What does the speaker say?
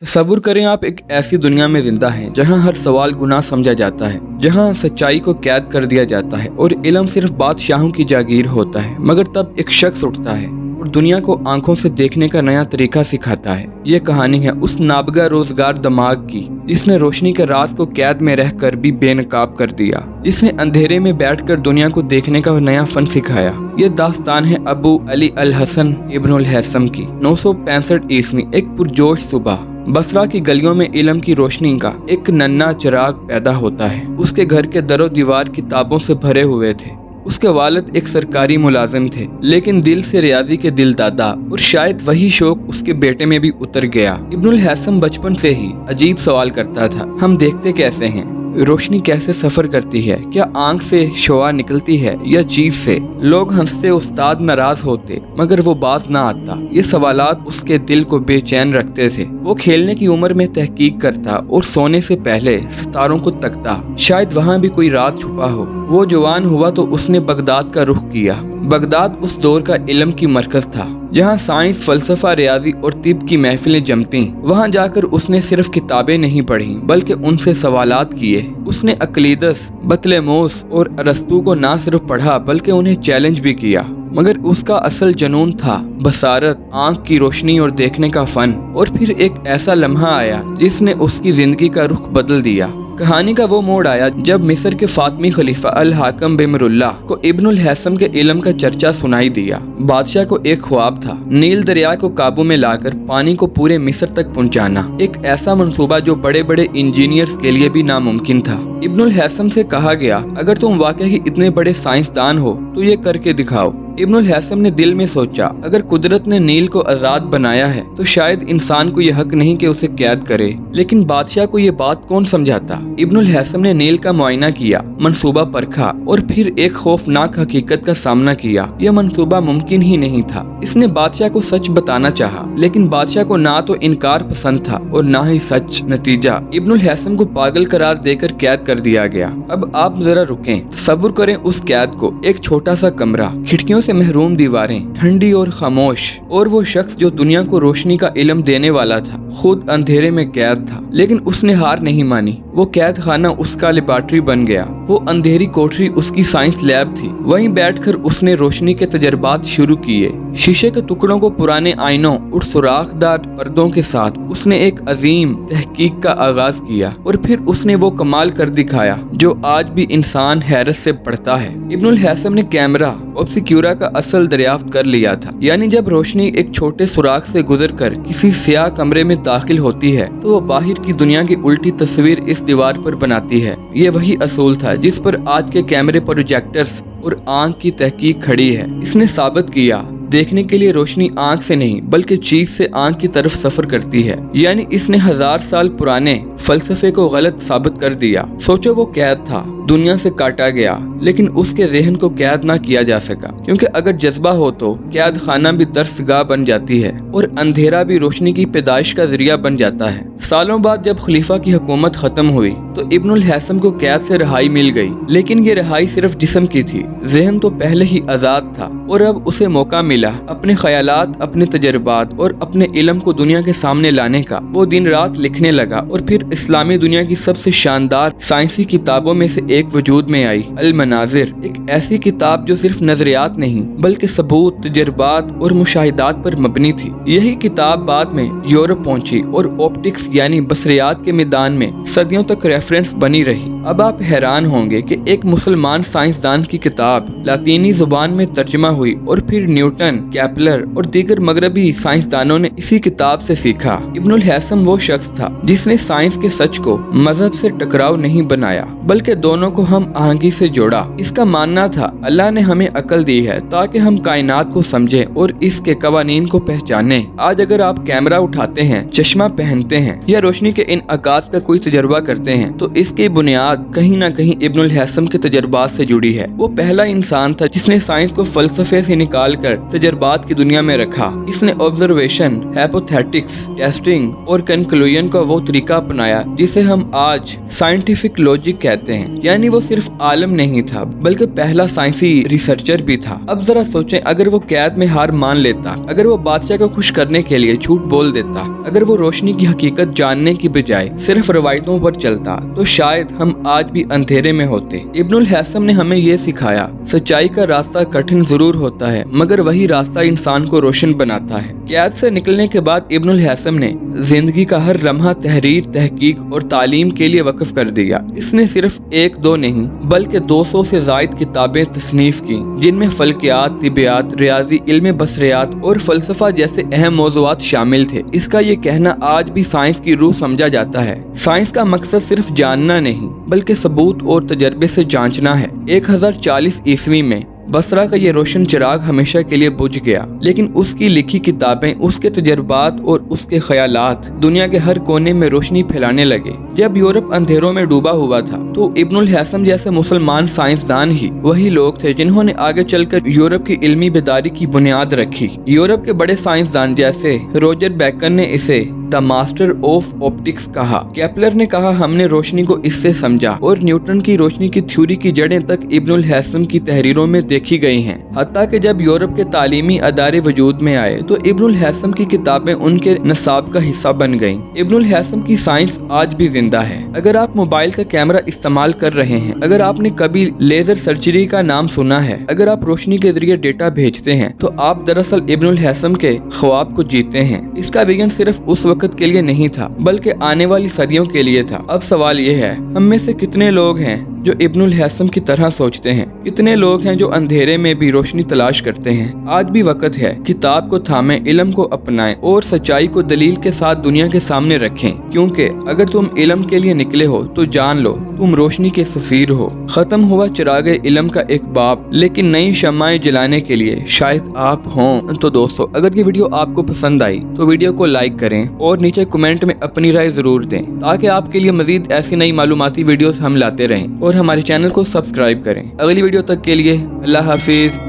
तसव्वुर करें आप एक ऐसी दुनिया में जिंदा हैं जहां हर सवाल गुनाह समझा जाता है, जहां सच्चाई को कैद कर दिया जाता है और इल्म सिर्फ बादशाहों की जागीर होता है। मगर तब एक शख्स उठता है और दुनिया को आंखों से देखने का नया तरीका सिखाता है। ये कहानी है उस नाबगा रोजगार दमाग की जिसने रोशनी के रात को कैद में रहकर भी बेनकाब कर दिया, जिसने अंधेरे में बैठकर दुनिया को देखने का नया फन सिखाया। ये दास्तान है अबू अली अल हसन इब्नुल हैसम की। 965 ईस्वी एक पुरजोश सुबह बसरा की गलियों में इल्म की रोशनी का एक नन्हा चिराग पैदा होता है। उसके घर के दरो दीवार किताबों से भरे हुए थे। उसके वालिद एक सरकारी मुलाजिम थे, लेकिन दिल से रियाजी के दिल दादा, और शायद वही शौक उसके बेटे में भी उतर गया। इब्नुल हैसम बचपन से ही अजीब सवाल करता था, हम देखते कैसे हैं? रोशनी कैसे सफर करती है? क्या आंख से शोआ निकलती है या चीज से? लोग हंसते, उस्ताद नाराज होते, मगर वो बात ना आता। ये सवालात उसके दिल को बेचैन रखते थे। वो खेलने की उम्र में तहकीक करता और सोने से पहले सितारों को तकता, शायद वहाँ भी कोई राज छुपा हो। वो जवान हुआ तो उसने बगदाद का रुख किया। बगदाद उस दौर का इल्म की मरकज था, जहाँ साइंस, फलसफा, रियाजी और तिब की महफिलें जमती। वहाँ जाकर उसने सिर्फ किताबें नहीं पढ़ी, बल्कि उनसे सवालात किए। उसने अक्लीदस, बतलेमोस और अरस्तू को ना सिर्फ पढ़ा बल्कि उन्हें चैलेंज भी किया। मगर उसका असल जुनून था बसारत, आंख की रोशनी और देखने का फन। और फिर एक ऐसा लम्हा आया जिसने उसकी जिंदगी का रुख बदल दिया। कहानी का वो मोड़ आया जब मिस्र के फातमी खलीफा अल हाकम बिमरुल्लाह को इब्नुल हैसम के इल्म का चर्चा सुनाई दिया। बादशाह को एक ख्वाब था, नील दरिया को काबू में लाकर पानी को पूरे मिस्र तक पहुंचाना। एक ऐसा मंसूबा जो बड़े बड़े इंजीनियर्स के लिए भी नामुमकिन था। इब्नुल हैसम से कहा गया, अगर तुम वाकई इतने बड़े साइंसदान हो तो ये करके दिखाओ। इब्नुल हैसम ने दिल में सोचा, अगर कुदरत ने नील को आजाद बनाया है तो शायद इंसान को यह हक नहीं कि उसे कैद करे। लेकिन बादशाह को ये बात कौन समझाता? इब्नुल हैसम ने नील का मुआयना किया, मंसूबा परखा और फिर एक खौफनाक हकीकत का सामना किया। यह मंसूबा मुमकिन ही नहीं था। इसने बादशाह को सच बताना चाहा, लेकिन बादशाह को ना तो इनकार पसंद था और ना ही सच। नतीजा, इब्नुल हैसम को पागल करार देकर कैद कर दिया गया। अब आप जरा रुकें, तसव्वुर करें उस कैद को। एक छोटा सा कमरा, खिड़कियों से महरूम दीवारें, ठंडी और खामोश, और वो शख्स जो दुनिया को रोशनी का इल्म देने वाला था खुद अंधेरे में कैद था। लेकिन उसने हार नहीं मानी। वो कैद खाना उसका लेबॉरेटरी बन गया। वो अंधेरी कोठरी उसकी साइंस लैब थी। वहीं बैठकर उसने रोशनी के तजर्बात शुरू किए। शीशे के टुकड़ों को पुराने आईनों और सुराखदार पर्दों के साथ उसने एक अजीम तहकीक का आगाज किया। और फिर उसने वो कमाल कर दिखाया जो आज भी इंसान हैरत से पढ़ता है। इब्नुल हैसम ने कैमरा ऑब्सक्यूरा का असल दरियाफ्त कर लिया था। यानी जब रोशनी एक छोटे सुराख से गुजरकर किसी स्याह कमरे में दाखिल होती है तो वो बाहर की दुनिया की उल्टी तस्वीर इस दीवार पर बनाती है। ये वही असूल था जिस पर आज के कैमरे, प्रोजेक्टर्स और आंख की तहकीक खड़ी है। इसने साबित किया, देखने के लिए रोशनी आंख से नहीं बल्कि चीज से आंख की तरफ सफर करती है। यानी इसने 1000 साल पुराने फलसफे को गलत साबित कर दिया। सोचो, वो कैद था, दुनिया से काटा गया, लेकिन उसके जहन को कैद ना किया जा सका, क्योंकि अगर जज्बा हो तो कैद खाना भी दरसगाह बन जाती है और अंधेरा भी रोशनी की पैदाइश का जरिया बन जाता है। सालों बाद जब खलीफा की हुकूमत खत्म हुई तो इब्नुल हैसम को कैद से रिहाई मिल गई। लेकिन ये रिहाई सिर्फ जिस्म की थी, जहन तो पहले ही आजाद था। और अब उसे मौका मिला अपने ख्यालात, अपने तजर्बात और अपने इल्म को दुनिया के सामने लाने का। वो दिन रात लिखने लगा और फिर इस्लामी दुनिया की सबसे शानदार साइंसी किताबों में से एक वजूद में आई, अल मनाजिर। एक ऐसी किताब जो सिर्फ नजरियात नहीं बल्कि सबूत, तजर्बात और मुशाहिदात पर मबनी थी। यही किताब बाद में यूरोप पहुंची और ऑप्टिक्स यानी बसरियात के मैदान में सदियों तक रेफरेंस बनी रही। अब आप हैरान होंगे कि एक मुसलमान साइंसदान की किताब लातीनी जुबान में तर्जमा हुई और फिर न्यूटन, केपलर और दीगर मगरबी साइंसदानों ने इसी किताब से सीखा। इब्नुल हैसम वो शख्स था जिसने साइंस के सच को मजहब से टकराव नहीं बनाया बल्कि दोनों को हम आहंगी से जोड़ा। इसका मानना था, अल्लाह ने हमें अकल दी है ताकि हम कायनात को समझें और इसके कवानीन को पहचाने। आज अगर आप कैमरा उठाते हैं, चश्मा पहनते हैं या रोशनी के इन आकाश का कोई तजर्बा करते हैं तो इसकी बुनियाद कहीं ना कहीं इब्नुल हैसम के तजर्बात से जुड़ी है। वो पहला इंसान था जिसने साइंस को फलसफे से निकाल कर तजर्बात की दुनिया में रखा। इसने ऑब्जर्वेशन, हाइपोथेटिक्स, टेस्टिंग और कंक्लूजन का वो तरीका अपनाया जिसे हम आज साइंटिफिक लॉजिक कहते हैं। यानी वो सिर्फ आलम नहीं था बल्कि पहला साइंसी रिसर्चर भी था। अब जरा सोचें, अगर वो कैद में हार मान लेता, अगर वो बादशाह को खुश करने के लिए झूठ बोल देता, अगर वो रोशनी की हकीकत जानने की बजाय सिर्फ रवायतों पर चलता, तो शायद हम आज भी अंधेरे में होते। इब्नुल हैसम ने हमें ये सिखाया, सच्चाई का रास्ता कठिन जरूर होता है मगर वही रास्ता इंसान को रोशन बनाता है। कैद से निकलने के बाद इब्नुल हैसम ने जिंदगी का हर लम्हा तहरीर, तहकीक और तालीम के लिए वक्फ कर दिया। इसने सिर्फ एक दो नहीं बल्कि 200 से ज़ायद किताबें तसनीफ की, जिनमें फल्कियात, तिबियात, रियाजी, इल्म बसरियात और फलसफा जैसे अहम मौज़ूआत शामिल थे। इसका ये कहना आज भी साइंस की रूह समझा जाता है। साइंस का मकसद सिर्फ जानना नहीं बल्कि सबूत और तजर्बे से जांचना है। 1040 ईस्वी में बसरा का ये रोशन चिराग हमेशा के लिए बुझ गया, लेकिन उसकी लिखी किताबें, उसके तजर्बात और उसके ख्यालात दुनिया के हर कोने में रोशनी फैलाने लगे। जब यूरोप अंधेरों में डूबा हुआ था तो इब्नुल हैसम जैसे मुसलमान साइंसदान ही वही लोग थे जिन्होंने आगे चलकर यूरोप की इल्मी बेदारी की बुनियाद रखी। यूरोप के बड़े साइंसदान जैसे रोजर बेकन ने इसे द मास्टर ऑफ ऑप्टिक्स कहा। केपलर ने कहा हमने रोशनी को इससे समझा, और न्यूटन की रोशनी की थ्योरी की जड़ें तक इब्नुल हैसम की तहरीरों में देखी गई हैं। हत्ता कि जब यूरोप के तालीमी अदारे वजूद में आए तो इब्नुल हैसम की किताबें उनके नसाब का हिस्सा बन गईं। इब्नुल हैसम की साइंस आज भी जिंदा है। अगर आप मोबाइल का कैमरा इस्तेमाल कर रहे हैं, अगर आपने कभी लेजर सर्जरी का नाम सुना है, अगर आप रोशनी के जरिए डेटा भेजते हैं, तो आप दरअसल इब्नुल हैसम के ख्वाब को जीते हैं। इसका विजन सिर्फ उस वक्त के लिए नहीं था बल्कि आने वाली सदियों के लिए था। अब सवाल ये है, हम में से कितने लोग हैं जो इब्नुल हैसम की तरह सोचते हैं? कितने लोग हैं जो अंधेरे में भी रोशनी तलाश करते हैं? आज भी वक्त है, किताब को थामें, इल्म को अपनाएं और सच्चाई को दलील के साथ दुनिया के सामने रखें, क्योंकि अगर तुम इल्म के लिए निकले हो तो जान लो तुम रोशनी के सफीर हो। खत्म हुआ चिरागे इल्म का एक बाब, लेकिन नई शम्माएं जलाने के लिए शायद आप हों। तो दोस्तों, अगर ये वीडियो आपको पसंद आई तो वीडियो को लाइक करें और नीचे कमेंट में अपनी राय जरूर दें, ताकि आपके लिए मजीद ऐसी नई मालूमाती वीडियोस हम लाते रहें, और हमारे चैनल को सब्सक्राइब करें। अगली वीडियो तक के लिए अल्लाह हाफिज।